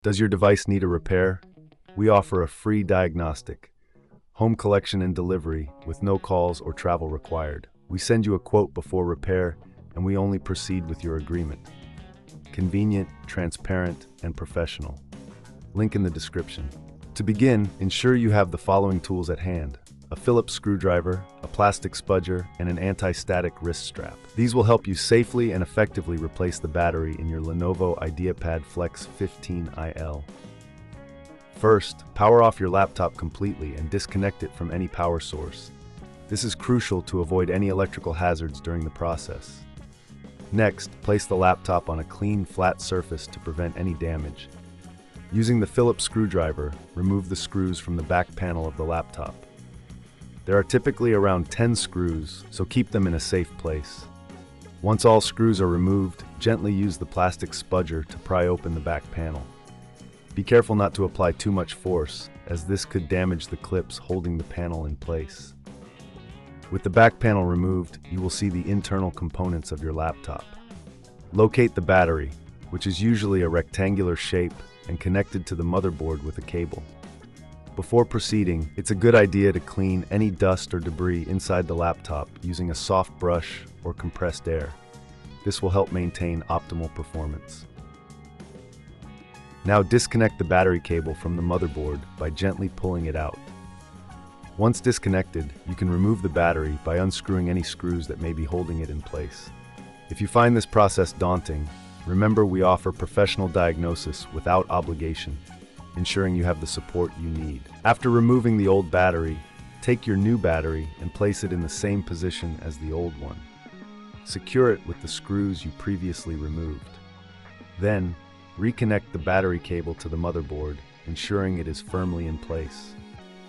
Does your device need a repair? We offer a free diagnostic, home collection and delivery with no calls or travel required. We send you a quote before repair, and we only proceed with your agreement. Convenient, transparent, and professional. Link in the description. To begin, ensure you have the following tools at hand: a Phillips screwdriver, a plastic spudger, and an anti-static wrist strap. These will help you safely and effectively replace the battery in your Lenovo Ideapad Flex-15IIL. First, power off your laptop completely and disconnect it from any power source. This is crucial to avoid any electrical hazards during the process. Next, place the laptop on a clean, flat surface to prevent any damage. Using the Phillips screwdriver, remove the screws from the back panel of the laptop. There are typically around 10 screws, so keep them in a safe place. Once all screws are removed, gently use the plastic spudger to pry open the back panel. Be careful not to apply too much force, as this could damage the clips holding the panel in place. With the back panel removed, you will see the internal components of your laptop. Locate the battery, which is usually a rectangular shape and connected to the motherboard with a cable. Before proceeding, it's a good idea to clean any dust or debris inside the laptop using a soft brush or compressed air. This will help maintain optimal performance. Now disconnect the battery cable from the motherboard by gently pulling it out. Once disconnected, you can remove the battery by unscrewing any screws that may be holding it in place. If you find this process daunting, remember we offer professional diagnosis without obligation, ensuring you have the support you need. After removing the old battery, take your new battery and place it in the same position as the old one. Secure it with the screws you previously removed. Then, reconnect the battery cable to the motherboard, ensuring it is firmly in place.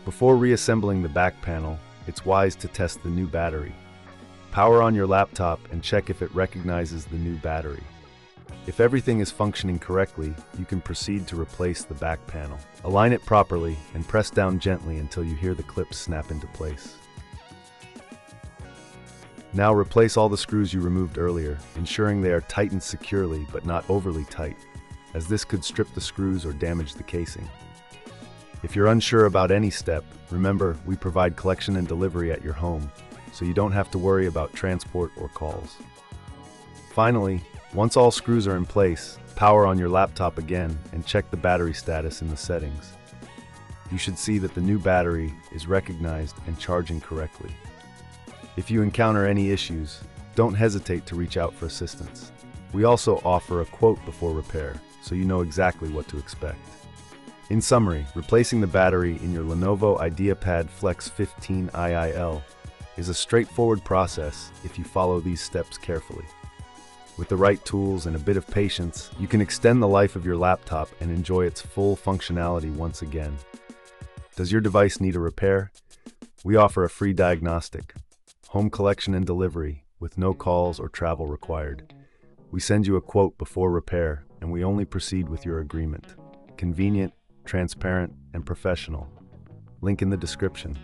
Before reassembling the back panel, it's wise to test the new battery. Power on your laptop and check if it recognizes the new battery. If everything is functioning correctly, you can proceed to replace the back panel. Align it properly and press down gently until you hear the clips snap into place. Now replace all the screws you removed earlier, ensuring they are tightened securely but not overly tight, as this could strip the screws or damage the casing. If you're unsure about any step, remember we provide collection and delivery at your home, so you don't have to worry about transport or calls. Finally, once all screws are in place, power on your laptop again and check the battery status in the settings. You should see that the new battery is recognized and charging correctly. If you encounter any issues, don't hesitate to reach out for assistance. We also offer a quote before repair, so you know exactly what to expect. In summary, replacing the battery in your Lenovo Ideapad Flex-15IIL is a straightforward process if you follow these steps carefully. With the right tools and a bit of patience, you can extend the life of your laptop and enjoy its full functionality once again. Does your device need a repair? We offer a free diagnostic, home collection and delivery with no calls or travel required. We send you a quote before repair, and we only proceed with your agreement. Convenient, transparent, and professional. Link in the description.